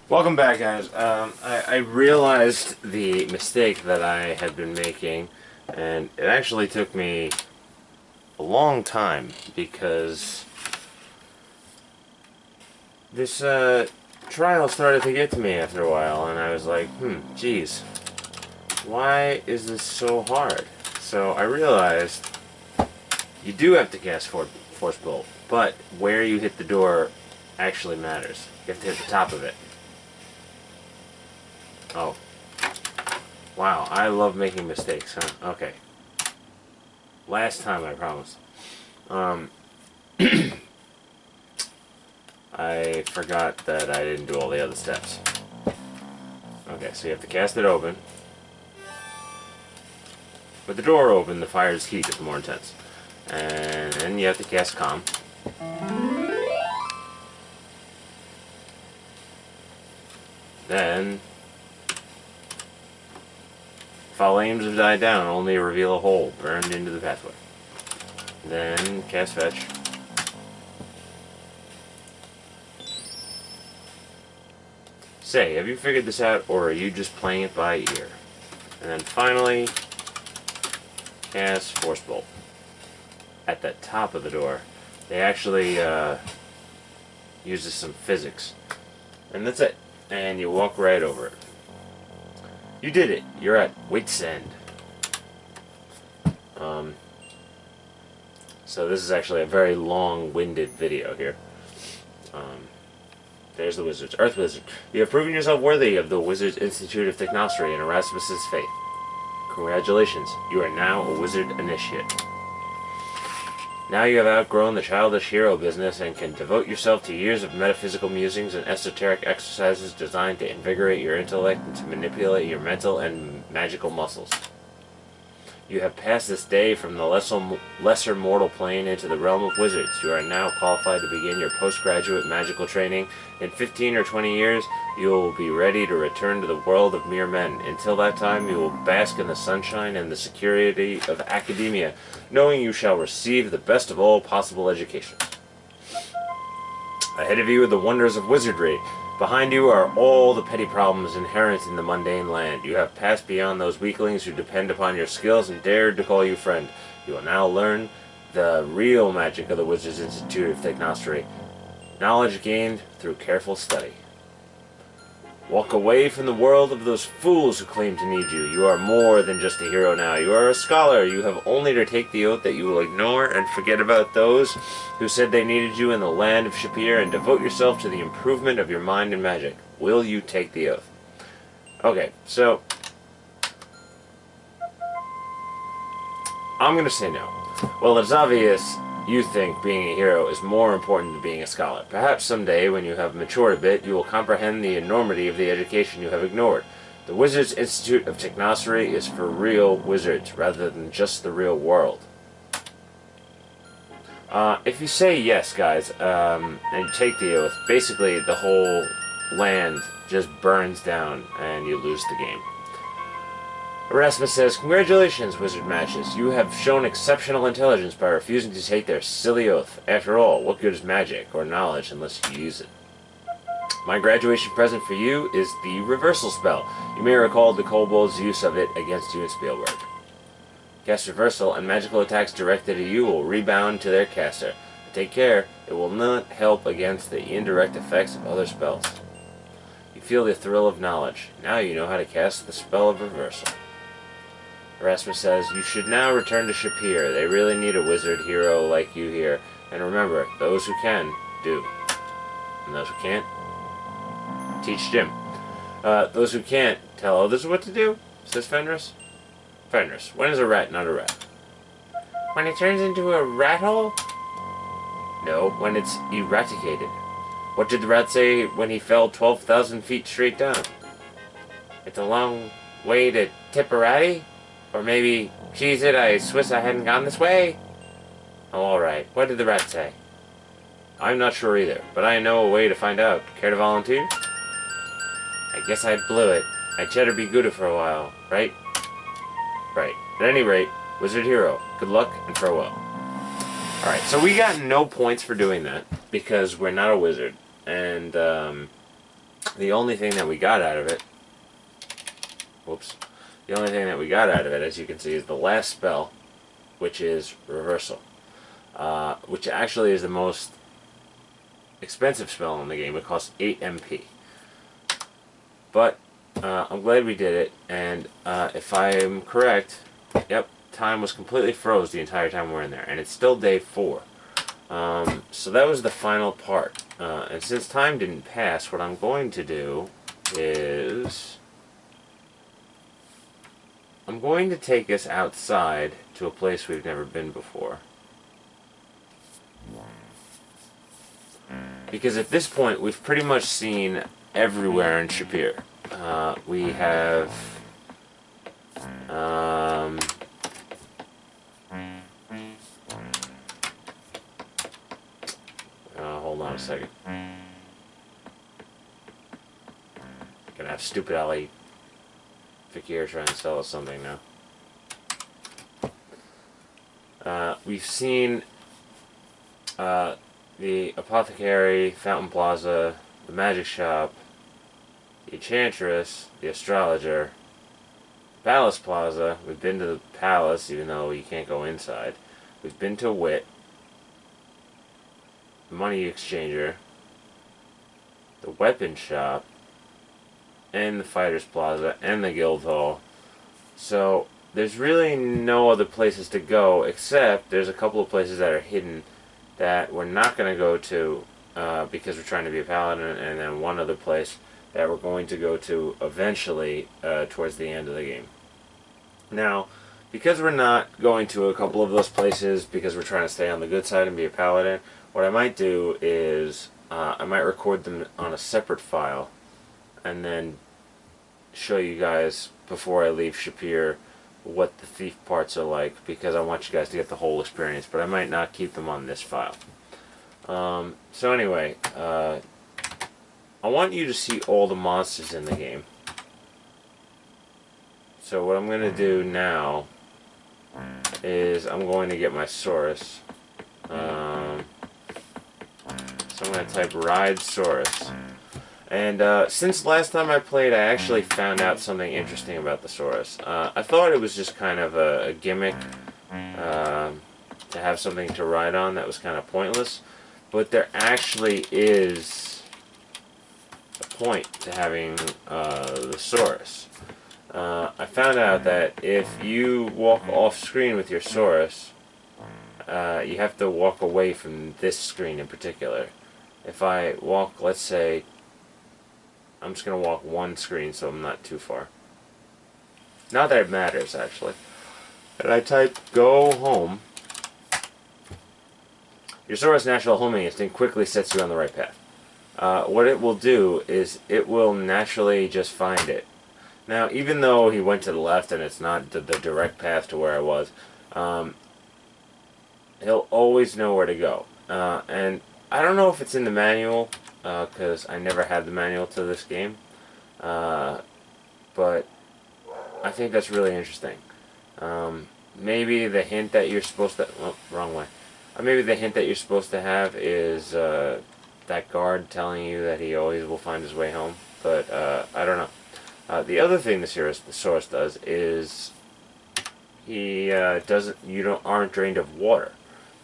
Welcome back, guys. I realized the mistake that I had been making, and it actually took me a long time because this trial started to get to me after a while, and I was like, geez, why is this so hard? So I realized you do have to cast Force Bolt, but where you hit the door actually matters. You have to hit the top of it. Oh. Wow, I love making mistakes, huh? Okay. Last time, I promise. I forgot that I didn't do all the other steps. Okay, so you have to cast it open. With the door open, the fire's heat is more intense. And then you have to cast Calm. Then flames have died down, only reveal a hole burned into the pathway. Then cast Fetch. Say, have you figured this out, or are you just playing it by ear? And then finally, cast Force Bolt. At the top of the door. They actually uses some physics. And that's it. And you walk right over it. You did it. You're at wit's end. So this is actually a very long-winded video here. There's the wizards. Earth Wizard. You have proven yourself worthy of the Wizards Institute of Technosophy and Erasmus's faith. Congratulations. You are now a wizard initiate. Now you have outgrown the childish hero business and can devote yourself to years of metaphysical musings and esoteric exercises designed to invigorate your intellect and to manipulate your mental and magical muscles. You have passed this day from the lesser mortal plane into the realm of wizards. You are now qualified to begin your postgraduate magical training. In 15 or 20 years, you will be ready to return to the world of mere men. Until that time, you will bask in the sunshine and the security of academia, knowing you shall receive the best of all possible education. Ahead of you are the wonders of wizardry. Behind you are all the petty problems inherent in the mundane land. You have passed beyond those weaklings who depend upon your skills and dared to call you friend. You will now learn the real magic of the Wizards Institute of Technosophy. Knowledge gained through careful study. Walk away from the world of those fools who claim to need you. You are more than just a hero now. You are a scholar. You have only to take the oath that you will ignore and forget about those who said they needed you in the land of Shapir and devote yourself to the improvement of your mind and magic. Will you take the oath? Okay, so I'm going to say no. Well, it's obvious you think being a hero is more important than being a scholar. Perhaps someday, when you have matured a bit, you will comprehend the enormity of the education you have ignored. The Wizards Institute of Technosophy is for real wizards, rather than just the real world. If you say yes, guys, and you take the oath, basically the whole land just burns down and you lose the game. Erasmus says, "Congratulations, Wizard Matches. You have shown exceptional intelligence by refusing to take their silly oath. After all, what good is magic or knowledge unless you use it? My graduation present for you is the reversal spell. You may recall the kobold's use of it against you in Spielberg. Cast reversal, and magical attacks directed at you will rebound to their caster. But take care, it will not help against the indirect effects of other spells. You feel the thrill of knowledge. Now you know how to cast the spell of reversal." Erasmus says, "You should now return to Shapir. They really need a wizard hero like you here. And remember, those who can, do. And those who can't, teach Jim. Those who can't, tell others what to do," says Fenris. Fenris, when is a rat not a rat? When it turns into a rat hole? No, when it's eradicated. What did the rat say when he fell 12,000 feet straight down? It's a long way to Tipperary? Or maybe, "Cheese it, I Swiss I hadn't gone this way." Oh, alright. What did the rat say? I'm not sure either, but I know a way to find out. Care to volunteer? I guess I blew it. I'd better be good for a while, right? Right. At any rate, Wizard Hero, good luck and farewell. Alright, so we got no points for doing that, because we're not a wizard. And The only thing that we got out of it, whoops, the only thing that we got out of it, as you can see, is the last spell, which is Reversal, which actually is the most expensive spell in the game. It costs 8 MP. But I'm glad we did it, and if I'm correct, yep, time was completely froze the entire time we're in there, and it's still day 4. So that was the final part. And since time didn't pass, what I'm going to do is I'm going to take us outside to a place we've never been before. Because at this point, we've pretty much seen everywhere in Shapeir. We have hold on a second. Gonna have stupid Ali Fakir trying to sell us something now. We've seen the Apothecary, Fountain Plaza, the Magic Shop, the Enchantress, the Astrologer, Palace Plaza. We've been to the Palace, even though you can't go inside. We've been to Wit, the Money Exchanger, the Weapon Shop, and the Fighters Plaza, and the Guild Hall. So there's really no other places to go, except there's a couple of places that are hidden that we're not going to go to because we're trying to be a paladin, and then one other place that we're going to go to eventually towards the end of the game. Now, because we're not going to a couple of those places because we're trying to stay on the good side and be a paladin, what I might do is I might record them on a separate file and then show you guys before I leave Shapeir what the thief parts are like, because I want you guys to get the whole experience, but I might not keep them on this file. So anyway, I want you to see all the monsters in the game. So what I'm going to do now is I'm going to get my Saurus. So I'm going to type Ride Saurus. And since last time I played, I actually found out something interesting about the Saurus. I thought it was just kind of a gimmick to have something to ride on that was kind of pointless. But there actually is a point to having the Saurus. I found out that if you walk off screen with your Saurus, you have to walk away from this screen in particular. If I walk, let's say, I'm just going to walk one screen so I'm not too far. Not that it matters, actually. And I type go home. Your Saurus' natural homing instinct quickly sets you on the right path. What it will do is it will naturally just find it. Now, even though he went to the left and it's not the direct path to where I was, he'll always know where to go. And I don't know if it's in the manual, because I never had the manual to this game, but I think that's really interesting. Maybe the hint that you're supposed to... Oh, wrong way. Maybe the hint that you're supposed to have is that guard telling you that he always will find his way home, but I don't know. The other thing the Saurus does is he aren't drained of water.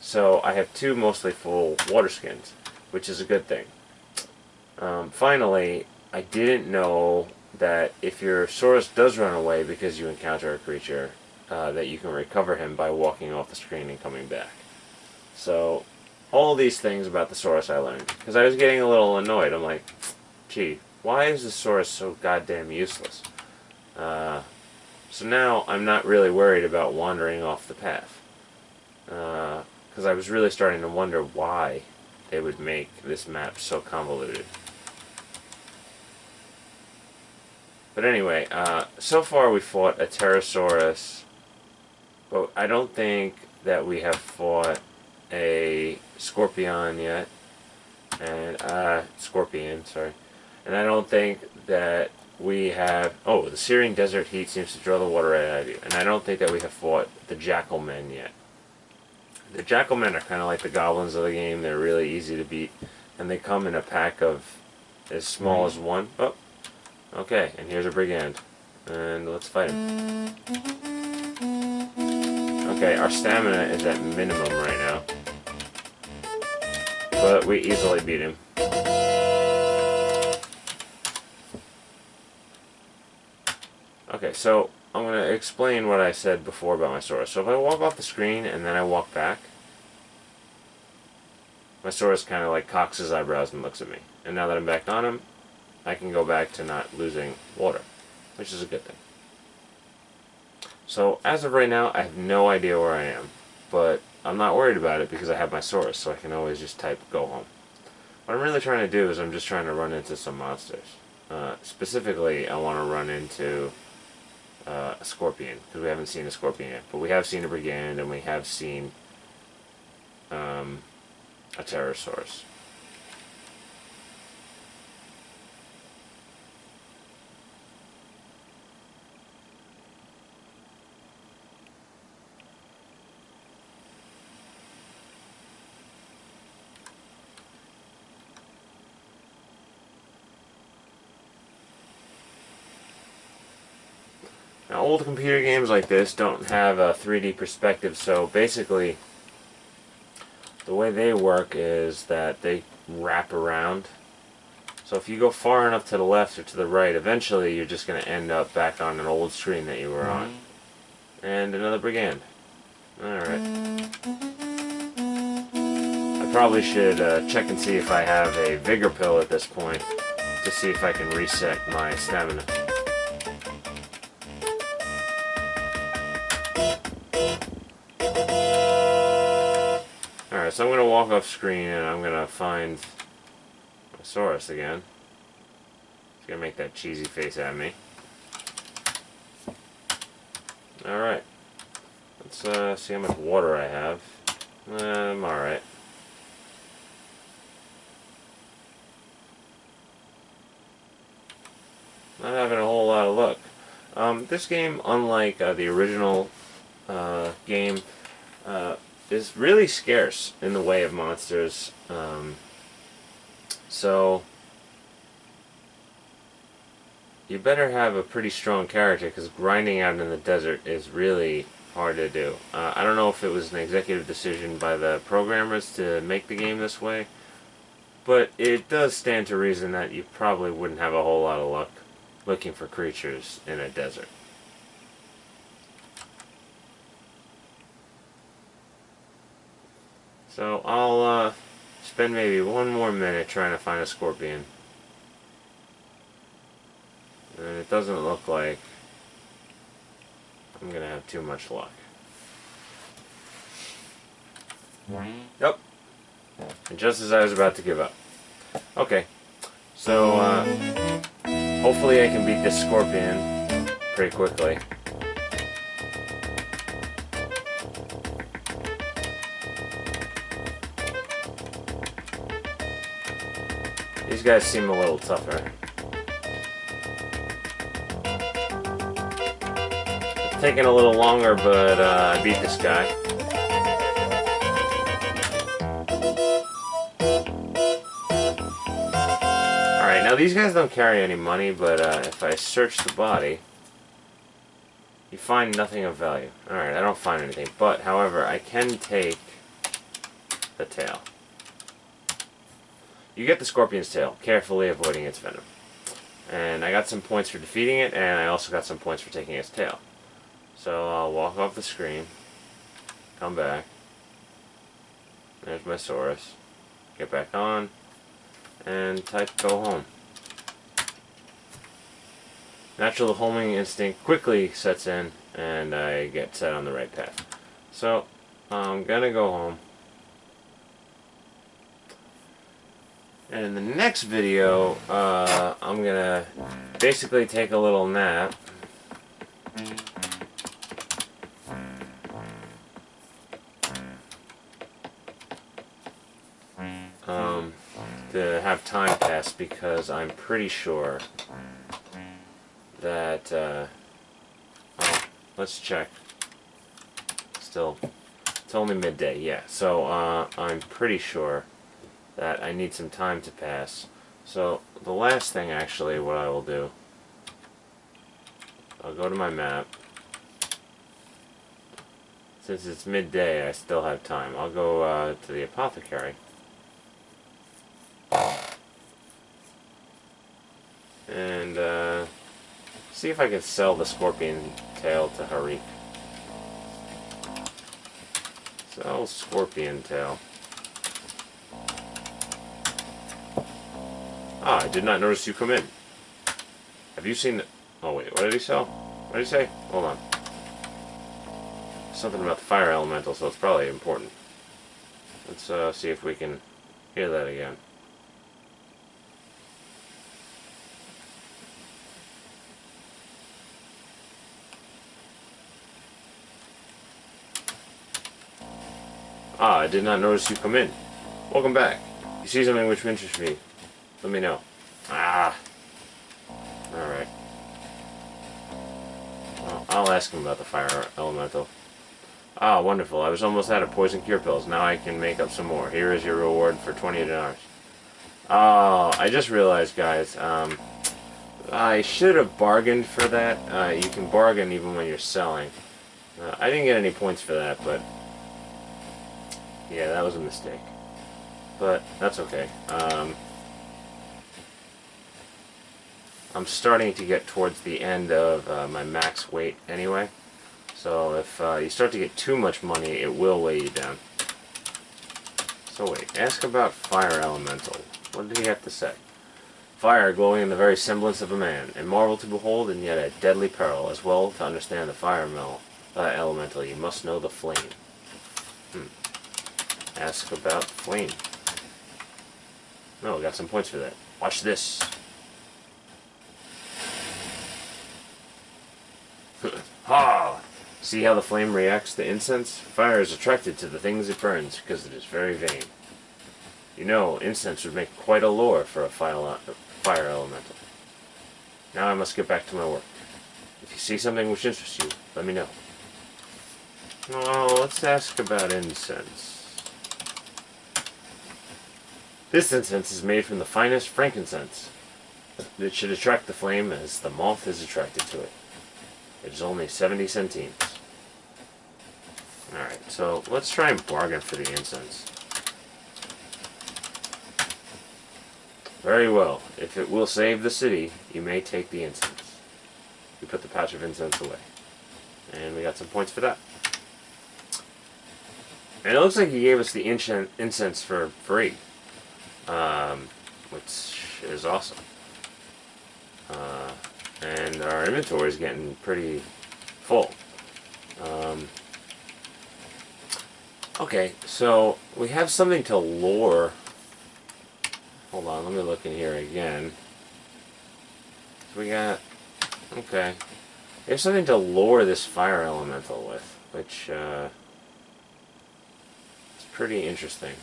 So I have 2 mostly full water skins, which is a good thing. Finally, I didn't know that if your Saurus does run away because you encounter a creature, that you can recover him by walking off the screen and coming back. So, all these things about the Saurus I learned, because I was getting a little annoyed. I'm like, gee, why is the Saurus so goddamn useless? So now I'm not really worried about wandering off the path. Because I was really starting to wonder why they would make this map so convoluted. But anyway, so far we fought a Pterosaurus, but I don't think that we have fought a Scorpion yet, and Scorpion, sorry, and I don't think that we have. Oh, the searing desert heat seems to draw the water right out of you, and I don't think that we have fought the Jackalmen yet. The Jackalmen are kind of like the goblins of the game. They're really easy to beat, and they come in a pack of as small as 1. Oh, okay, and here's a brigand. And let's fight him. Okay, our stamina is at minimum right now. But we easily beat him. Okay, so I'm going to explain what I said before about my Saurus. So if I walk off the screen and then I walk back, my Saurus kind of like cocks his eyebrows and looks at me. And now that I'm back on him, I can go back to not losing water, which is a good thing. So as of right now, I have no idea where I am, but I'm not worried about it because I have my Saurus, so I can always just type go home. What I'm really trying to do is I'm just trying to run into some monsters. Specifically, I want to run into a scorpion, because we haven't seen a scorpion yet. But we have seen a brigand, and we have seen a pterosaurus. Now, old computer games like this don't have a 3D perspective, so basically the way they work is that they wrap around. So if you go far enough to the left or to the right, eventually you're just going to end up back on an old screen that you were on. And another brigand. Alright. I probably should check and see if I have a vigor pill at this point to see if I can reset my stamina. Alright, so I'm going to walk off screen and I'm going to find my Saurus again. He's going to make that cheesy face at me. Alright. Let's see how much water I have. I'm alright. Not having a whole lot of luck. This game, unlike the original game, is really scarce in the way of monsters. So you better have a pretty strong character, because grinding out in the desert is really hard to do. I don't know if it was an executive decision by the programmers to make the game this way, but it does stand to reason that you probably wouldn't have a whole lot of luck looking for creatures in a desert. So I'll spend maybe one more minute trying to find a scorpion. And it doesn't look like I'm going to have too much luck. Yep. And just as I was about to give up. Okay. So, hopefully I can beat this scorpion pretty quickly. These guys seem a little tougher. It's taking a little longer, but I beat this guy. Alright, now these guys don't carry any money, but if I search the body, you find nothing of value. Alright, I don't find anything, but however, I can take the tail. You get the scorpion's tail, carefully avoiding its venom. And I got some points for defeating it, and I also got some points for taking its tail. So I'll walk off the screen, come back. There's my Saurus. Get back on, and type go home. Natural homing instinct quickly sets in, and I get set on the right path. So I'm gonna go home. And in the next video, I'm gonna basically take a little nap. To have time pass, because I'm pretty sure that, oh, let's check. Still, it's only midday, yeah. So, I'm pretty sure that I need some time to pass. So the last thing, actually, what I will do, I'll go to my map. Since it's midday, I still have time. I'll go to the apothecary. And see if I can sell the scorpion tail to Harik. Sell scorpion tail. Ah, I did not notice you come in. Have you seen the... Oh wait, what did he sell? What did he say? Hold on. Something about the fire elemental, so it's probably important. Let's see if we can hear that again. Ah, I did not notice you come in. Welcome back. You see something which interests me. Let me know. Ah. Alright. Well, I'll ask him about the fire elemental. Ah, wonderful. I was almost out of poison cure pills. Now I can make up some more. Here is your reward for 20 dinars. Oh, I just realized, guys. I should have bargained for that. You can bargain even when you're selling. I didn't get any points for that, but... yeah, that was a mistake. But that's okay. I'm starting to get towards the end of my max weight anyway. So if you start to get too much money, it will weigh you down. So wait, ask about fire elemental. What did he have to say? Fire glowing in the very semblance of a man, a marvel to behold and yet a deadly peril. As well, to understand the fire elemental, you must know the flame. Ask about flame. No, we got some points for that. Watch this. Ha! See how the flame reacts to incense? Fire is attracted to the things it burns because it is very vain. You know, incense would make quite a lure for a fire elemental. Now I must get back to my work. If you see something which interests you, let me know. Oh, let's ask about incense. This incense is made from the finest frankincense. It should attract the flame as the moth is attracted to it. It is only 70 centimes. Alright, so let's try and bargain for the incense. Very well. If it will save the city, you may take the incense. We put the patch of incense away. And we got some points for that. And it looks like he gave us the incense for free. Which is awesome. And our inventory is getting pretty full. Okay, so we have something to lure. Hold on, let me look in here again. So we got... okay. We have something to lure this fire elemental with, which is pretty interesting.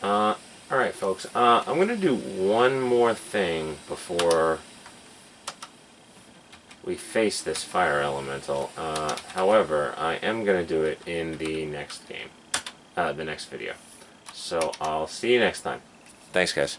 Alright folks, I'm going to do one more thing before we face this fire elemental. However, I am going to do it in the next game, the next video. So I'll see you next time. Thanks guys.